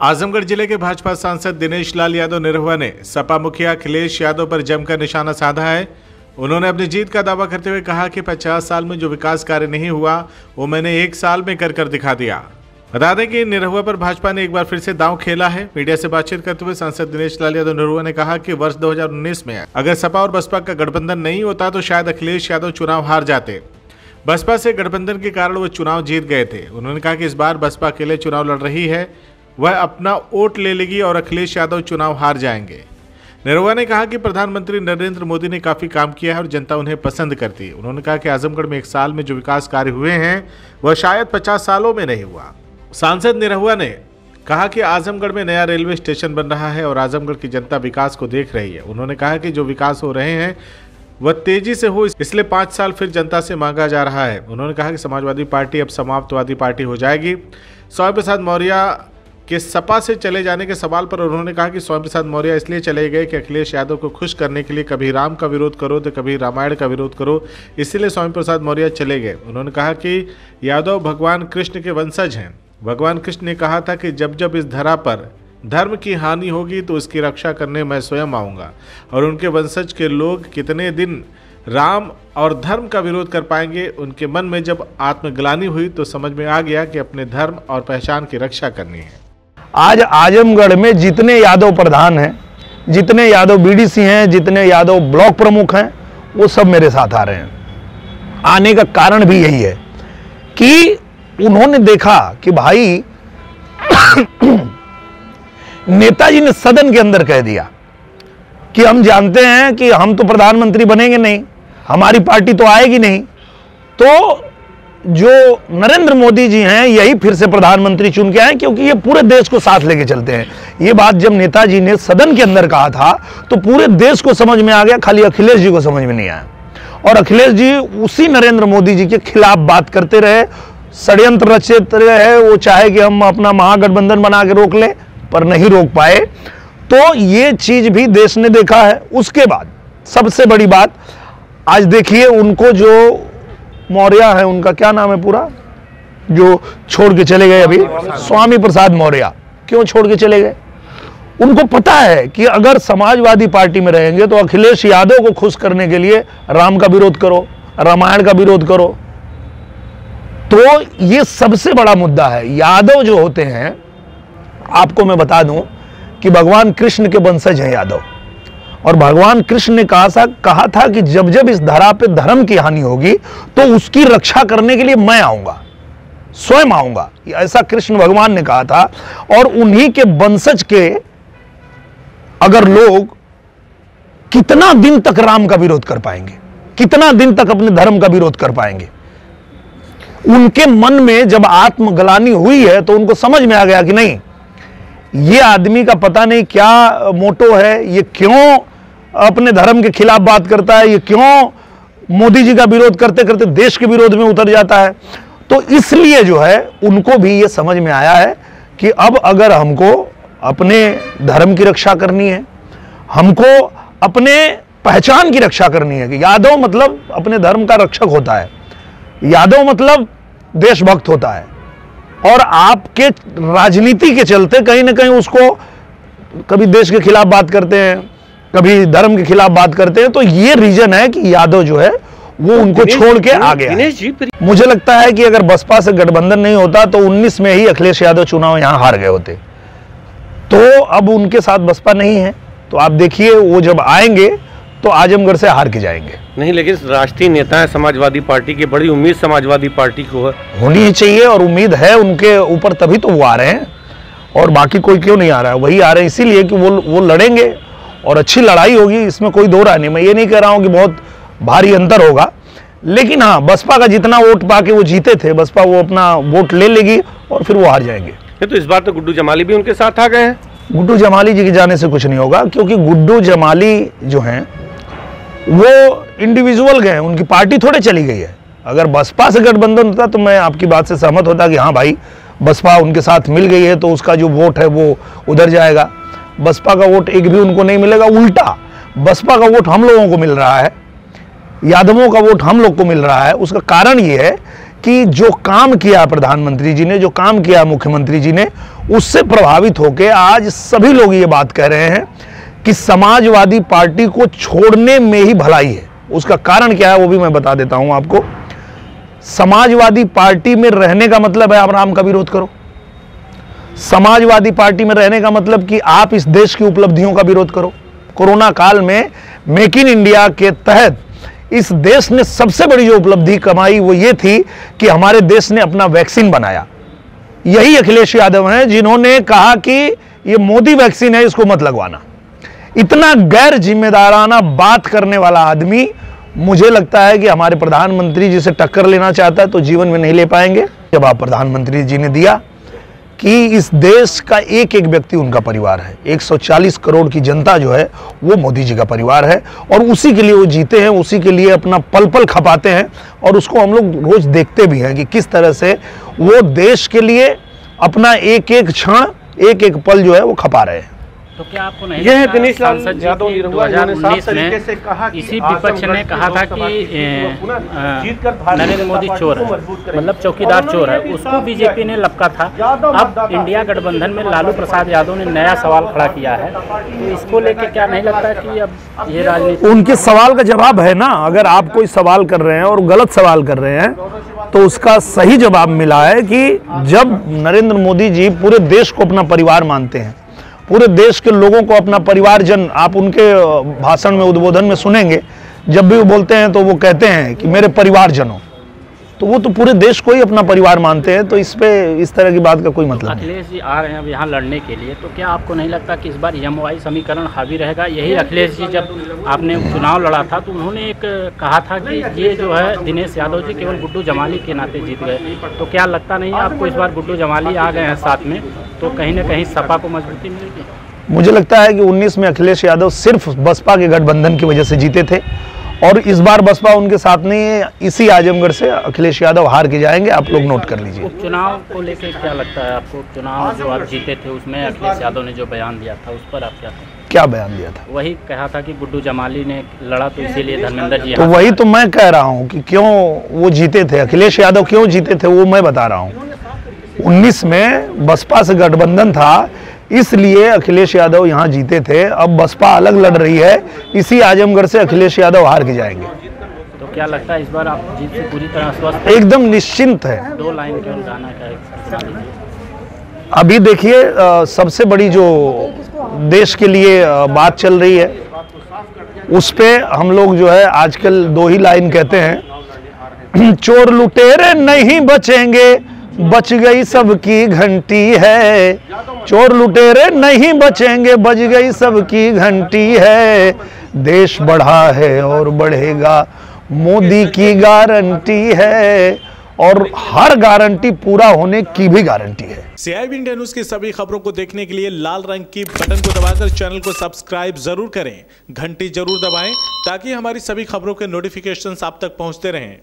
आजमगढ़ जिले के भाजपा सांसद दिनेश लाल यादव निरहुआ ने सपा मुखिया अखिलेश यादव पर जमकर निशाना साधा है। उन्होंने अपनी जीत का दावा करते हुए कहा कि 50 साल में जो विकास कार्य नहीं हुआ वो मैंने 1 साल में कर दिखा दिया। बता दें कि निरहुआ पर भाजपा ने एक बार फिर से दांव खेला है। मीडिया से बातचीत करते हुए सांसद दिनेश लाल यादव निरहुआ ने कहा कि वर्ष 2019 में अगर सपा और बसपा का गठबंधन नहीं होता तो शायद अखिलेश यादव चुनाव हार जाते। बसपा से गठबंधन के कारण वो चुनाव जीत गए थे। उन्होंने कहा कि इस बार बसपा अकेले चुनाव लड़ रही है, वह अपना वोट ले लेगी और अखिलेश यादव चुनाव हार जाएंगे। निरहुआ ने कहा कि प्रधानमंत्री नरेंद्र मोदी ने काफी काम किया है और जनता उन्हें पसंद करती है। उन्होंने कहा कि आजमगढ़ में 1 साल में जो विकास कार्य हुए हैं वह शायद 50 सालों में नहीं हुआ। सांसद निरहुआ ने कहा कि आजमगढ़ में नया रेलवे स्टेशन बन रहा है और आजमगढ़ की जनता विकास को देख रही है। उन्होंने कहा कि जो विकास हो रहे हैं वह तेजी से हो, इसलिए 5 साल फिर जनता से मांगा जा रहा है। उन्होंने कहा कि समाजवादी पार्टी अब समाप्तवादी पार्टी हो जाएगी। स्वामी प्रसाद मौर्य के सपा से चले जाने के सवाल पर उन्होंने कहा कि स्वामी प्रसाद मौर्य इसलिए चले गए कि अखिलेश यादव को खुश करने के लिए कभी राम का विरोध करो तो कभी रामायण का विरोध करो, इसीलिए स्वामी प्रसाद मौर्य चले गए। उन्होंने कहा कि यादव भगवान कृष्ण के वंशज हैं। भगवान कृष्ण ने कहा था कि जब जब इस धरा पर धर्म की हानि होगी तो उसकी रक्षा करने मैं स्वयं आऊँगा, और उनके वंशज के लोग कितने दिन राम और धर्म का विरोध कर पाएंगे। उनके मन में जब आत्मग्लानि हुई तो समझ में आ गया कि अपने धर्म और पहचान की रक्षा करनी है। आज आजमगढ़ में जितने यादव प्रधान हैं, जितने यादव बीडीसी हैं, जितने यादव ब्लॉक प्रमुख हैं, वो सब मेरे साथ आ रहे हैं। आने का कारण भी यही है कि उन्होंने देखा कि भाई नेताजी ने सदन के अंदर कह दिया कि हम जानते हैं कि हम तो प्रधानमंत्री बनेंगे नहीं, हमारी पार्टी तो आएगी नहीं, तो जो नरेंद्र मोदी जी हैं यही फिर से प्रधानमंत्री चुन के आए, क्योंकि ये पूरे देश को साथ लेके चलते हैं। ये बात जब नेताजी ने सदन के अंदर कहा था तो पूरे देश को समझ में आ गया, खाली अखिलेश जी को समझ में नहीं आया। और अखिलेश जी उसी नरेंद्र मोदी जी के खिलाफ बात करते रहे, षड्यंत्र रचते रहे। वो चाहे कि हम अपना महागठबंधन बना के रोक लें, पर नहीं रोक पाए। तो ये चीज भी देश ने देखा है। उसके बाद सबसे बड़ी बात, आज देखिए उनको जो मौर्य है, उनका क्या नाम है पूरा, जो छोड़ के चले गए अभी, स्वामी प्रसाद मौर्य, क्यों छोड़ के चले गए? उनको पता है कि अगर समाजवादी पार्टी में रहेंगे तो अखिलेश यादव को खुश करने के लिए राम का विरोध करो, रामायण का विरोध करो। तो ये सबसे बड़ा मुद्दा है। यादव जो होते हैं, आपको मैं बता दूं कि भगवान कृष्ण के वंशज हैं यादव, और भगवान कृष्ण ने कहा था कि जब जब इस धरा पे धर्म की हानि होगी तो उसकी रक्षा करने के लिए मैं आऊंगा, स्वयं आऊंगा, ऐसा कृष्ण भगवान ने कहा था। और उन्हीं के वंशज के अगर लोग कितना दिन तक राम का विरोध कर पाएंगे, कितना दिन तक अपने धर्म का विरोध कर पाएंगे? उनके मन में जब आत्मग्लानि हुई है तो उनको समझ में आ गया कि नहीं, ये आदमी का पता नहीं क्या मोटो है, ये क्यों अपने धर्म के खिलाफ बात करता है, ये क्यों मोदी जी का विरोध करते करते देश के विरोध में उतर जाता है। तो इसलिए जो है उनको भी ये समझ में आया है कि अब अगर हमको अपने धर्म की रक्षा करनी है, हमको अपने पहचान की रक्षा करनी है कि यादव मतलब अपने धर्म का रक्षक होता है, यादव मतलब देशभक्त होता है। और आपके राजनीति के चलते कहीं ना कहीं उसको कभी देश के खिलाफ बात करते हैं, कभी धर्म के खिलाफ बात करते हैं। तो ये रीजन है कि यादव जो है वो उनको छोड़ के आ गया। मुझे लगता है कि अगर बसपा से गठबंधन नहीं होता तो 19 में ही अखिलेश यादव चुनाव यहां हार गए होते। तो अब उनके साथ बसपा नहीं है, तो आप देखिए वो जब आएंगे तो आजमगढ़ से हार के जाएंगे। नहीं, लेकिन राष्ट्रीय नेता है समाजवादी पार्टी की, बड़ी उम्मीद समाजवादी पार्टी को होनी ही चाहिए, और उम्मीद है उनके ऊपर, तभी तो वो आ रहे हैं। और बाकी कोई क्यों नहीं आ रहा है? वही आ रहे हैं इसीलिए कि वो लड़ेंगे और अच्छी लड़ाई होगी, इसमें कोई दो राय नहीं। मैं ये नहीं कह रहा हूं कि बहुत भारी अंतर होगा, लेकिन हाँ, बसपा का जितना वोट पाके वो जीते थे, बसपा वो अपना वोट ले लेगी और फिर वो हार जाएंगे। तो इस बार तो गुड्डू जमाली भी उनके साथ आ गए हैं। गुड्डू जमाली जी के जाने से कुछ नहीं होगा, क्योंकि गुड्डू जमाली जो हैं वो इंडिविजुअल गए, उनकी पार्टी थोड़े चली गई है। अगर बसपा से गठबंधन होता तो मैं आपकी बात से सहमत होता कि हाँ भाई, बसपा उनके साथ मिल गई है तो उसका जो वोट है वो उधर जाएगा। बसपा का वोट एक भी उनको नहीं मिलेगा, उल्टा बसपा का वोट हम लोगों को मिल रहा है, यादवों का वोट हम लोग को मिल रहा है। उसका कारण ये है कि जो काम किया प्रधानमंत्री जी ने, जो काम किया मुख्यमंत्री जी ने, उससे प्रभावित होकर आज सभी लोग ये बात कह रहे हैं कि समाजवादी पार्टी को छोड़ने में ही भलाई है। उसका कारण क्या है वो भी मैं बता देता हूं आपको। समाजवादी पार्टी में रहने का मतलब है आप राम का विरोध करो। समाजवादी पार्टी में रहने का मतलब कि आप इस देश की उपलब्धियों का विरोध करो। कोरोना काल में मेक इन इंडिया के तहत इस देश ने सबसे बड़ी जो उपलब्धि कमाई वो ये थी कि हमारे देश ने अपना वैक्सीन बनाया। यही अखिलेश यादव हैं जिन्होंने कहा कि ये मोदी वैक्सीन है, इसको मत लगवाना। इतना गैर जिम्मेदाराना बात करने वाला आदमी मुझे लगता है कि हमारे प्रधानमंत्री जी से टक्कर लेना चाहता है तो जीवन में नहीं ले पाएंगे। जवाब प्रधानमंत्री जी ने दिया कि इस देश का एक एक व्यक्ति उनका परिवार है। 140 करोड़ की जनता जो है वो मोदी जी का परिवार है और उसी के लिए वो जीते हैं, उसी के लिए अपना पल पल खपाते हैं और उसको हम लोग रोज देखते भी हैं कि किस तरह से वो देश के लिए अपना एक एक क्षण, एक एक पल जो है वो खपा रहे हैं। तो क्या आपको नहीं लगता दिनेश लाल यादव 2019 में इसी विपक्ष ने कहा था कि नरेंद्र मोदी चोर है, मतलब चौकीदार चोर है, उसको बीजेपी ने लपका था। अब इंडिया गठबंधन में लालू प्रसाद यादव ने नया सवाल खड़ा किया है, तो इसको लेकर क्या नहीं लगता कि अब ये राजनीति? उनके सवाल का जवाब है ना। अगर आप कोई सवाल कर रहे हैं और गलत सवाल कर रहे हैं तो उसका सही जवाब मिला है कि जब नरेंद्र मोदी जी पूरे देश को अपना परिवार मानते हैं, पूरे देश के लोगों को अपना परिवारजन, आप उनके भाषण में, उद्बोधन में सुनेंगे, जब भी वो बोलते हैं तो वो कहते हैं कि मेरे परिवारजनों, तो वो तो पूरे देश को ही अपना परिवार मानते हैं। तो इस पे इस तरह की बात का कोई मतलब नहीं। अखिलेश जी आ रहे हैं अब यहाँ लड़ने के लिए, तो क्या आपको नहीं लगता कि इस बार MOI समीकरण हावी रहेगा? यही अखिलेश जी जब आपने चुनाव लड़ा था तो उन्होंने एक कहा था कि ये जो है दिनेश यादव जी केवल गुड्डू जमाली के नाते जीत गए, तो क्या लगता नहीं है आपको इस बार गुड्डू जमाली आ गए हैं साथ में तो कहीं ना कहीं सपा को मजबूती मिलेगी? मुझे लगता है कि 19 में अखिलेश यादव सिर्फ बसपा के गठबंधन की वजह से जीते थे और इस बार बसपा उनके साथ नहीं है। इसी आजमगढ़ से अखिलेश यादव हार के जाएंगे, आप लोग नोट कर लीजिए। उपचुनाव को लेकर क्या लगता है आपको? उपचुनाव जो आप जीते थे उसमें अखिलेश यादव ने जो बयान दिया था उस पर आप क्या बयान दिया था? वही कहा था कि गुड्डू जमाली ने लड़ा तो इसीलिए धर्मेंद्र जी। तो वही तो मैं कह रहा हूँ कि क्यों वो जीते थे, अखिलेश यादव क्यों जीते थे वो मैं बता रहा हूँ। 19 में बसपा से गठबंधन था इसलिए अखिलेश यादव यहाँ जीते थे। अब बसपा अलग लड़ रही है, इसी आजमगढ़ से अखिलेश यादव हार के जाएंगे। तो क्या लगता है इस बार आप जीत से पूरी तरह स्वस्थ? एकदम निश्चिंत है। 2 लाइन क्यों गाना का अभी देखिए सबसे बड़ी जो देश के लिए बात चल रही है उस पे हम लोग जो है आजकल 2 ही लाइन कहते हैं, चोर लुटेरे नहीं बचेंगे, बच गई सबकी घंटी है। चोर लुटेरे नहीं बचेंगे, बच गई सबकी घंटी है। देश बढ़ा है और बढ़ेगा, मोदी की गारंटी है और हर गारंटी पूरा होने की भी गारंटी है। CIB इंडिया न्यूज की सभी खबरों को देखने के लिए लाल रंग की बटन को दबाकर चैनल को सब्सक्राइब जरूर करें, घंटी जरूर दबाएं ताकि हमारी सभी खबरों के नोटिफिकेशंस आप तक पहुंचते रहें।